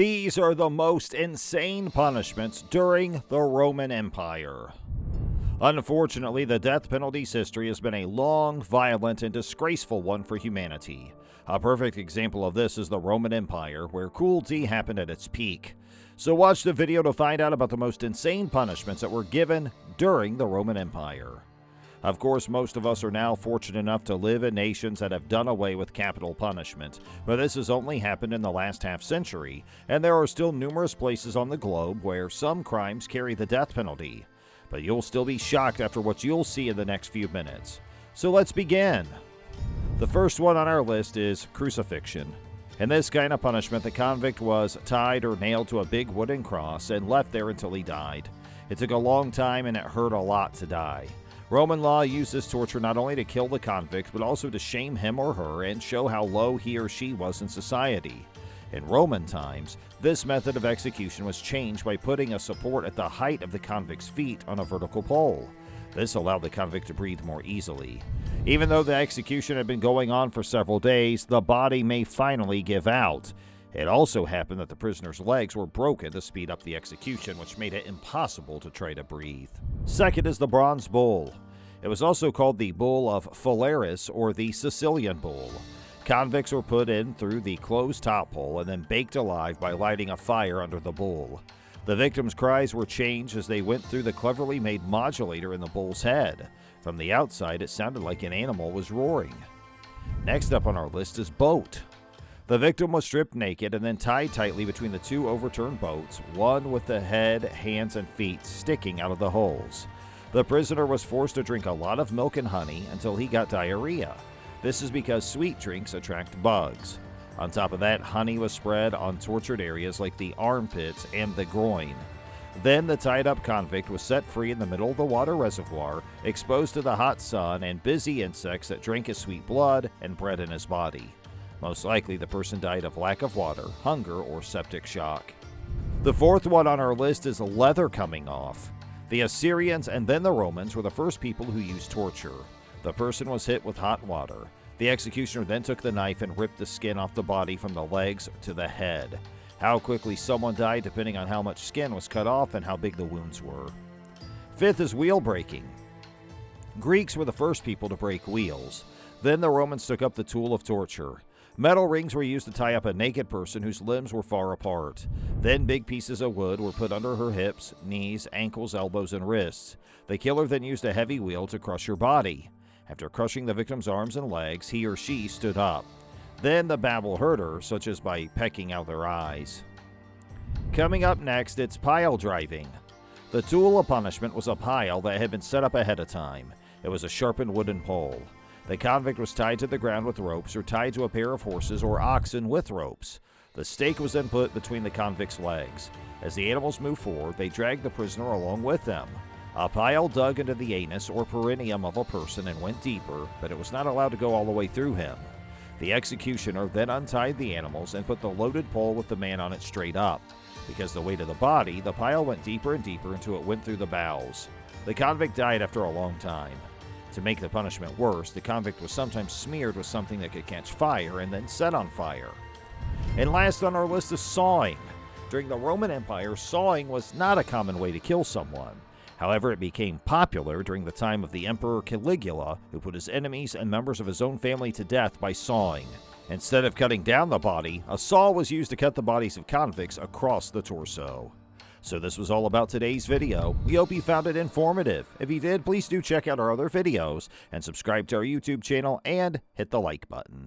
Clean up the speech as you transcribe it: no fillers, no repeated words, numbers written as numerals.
These are the most insane punishments during the Roman Empire. Unfortunately, the death penalty's history has been a long, violent, and disgraceful one for humanity. A perfect example of this is the Roman Empire, where cruelty happened at its peak. So watch the video to find out about the most insane punishments that were given during the Roman Empire. Of course, most of us are now fortunate enough to live in nations that have done away with capital punishment, but this has only happened in the last half-century, and there are still numerous places on the globe where some crimes carry the death penalty. But you'll still be shocked after what you'll see in the next few minutes. So let's begin. The first one on our list is crucifixion. In this kind of punishment, the convict was tied or nailed to a big wooden cross and left there until he died. It took a long time and it hurt a lot to die. Roman law used this torture not only to kill the convict, but also to shame him or her and show how low he or she was in society. In Roman times, this method of execution was changed by putting a support at the height of the convict's feet on a vertical pole. This allowed the convict to breathe more easily. Even though the execution had been going on for several days, the body may finally give out. It also happened that the prisoner's legs were broken to speed up the execution, which made it impossible to try to breathe. Second is the bronze bull. It was also called the Bull of Phalaris or the Sicilian Bull. Convicts were put in through the closed top hole and then baked alive by lighting a fire under the bull. The victims' cries were changed as they went through the cleverly made modulator in the bull's head. From the outside, it sounded like an animal was roaring. Next up on our list is boat. The victim was stripped naked and then tied tightly between the two overturned boats, one with the head, hands, and feet sticking out of the holes. The prisoner was forced to drink a lot of milk and honey until he got diarrhea. This is because sweet drinks attract bugs. On top of that, honey was spread on tortured areas like the armpits and the groin. Then the tied-up convict was set free in the middle of the water reservoir, exposed to the hot sun and busy insects that drank his sweet blood and bred in his body. Most likely, the person died of lack of water, hunger, or septic shock. The fourth one on our list is leather coming off. The Assyrians and then the Romans were the first people who used torture. The person was hit with hot water. The executioner then took the knife and ripped the skin off the body from the legs to the head. How quickly someone died depending on how much skin was cut off and how big the wounds were. Fifth is wheel breaking. Greeks were the first people to break wheels. Then the Romans took up the tool of torture. Metal rings were used to tie up a naked person whose limbs were far apart. Then big pieces of wood were put under her hips, knees, ankles, elbows, and wrists. The killer then used a heavy wheel to crush her body. After crushing the victim's arms and legs, he or she stood up. Then the babble hurt her, such as by pecking out their eyes. Coming up next, it's pile driving. The tool of punishment was a pile that had been set up ahead of time. It was a sharpened wooden pole. The convict was tied to the ground with ropes or tied to a pair of horses or oxen with ropes. The stake was then put between the convict's legs. As the animals moved forward, they dragged the prisoner along with them. A pile dug into the anus or perineum of a person and went deeper, but it was not allowed to go all the way through him. The executioner then untied the animals and put the loaded pole with the man on it straight up. Because of the weight of the body, the pile went deeper and deeper until it went through the bowels. The convict died after a long time. To make the punishment worse, the convict was sometimes smeared with something that could catch fire and then set on fire. And last on our list is sawing. During the Roman Empire, sawing was not a common way to kill someone. However, it became popular during the time of the Emperor Caligula, who put his enemies and members of his own family to death by sawing. Instead of cutting down the body, a saw was used to cut the bodies of convicts across the torso. So this was all about today's video. We hope you found it informative. If you did, please do check out our other videos and subscribe to our YouTube channel and hit the like button.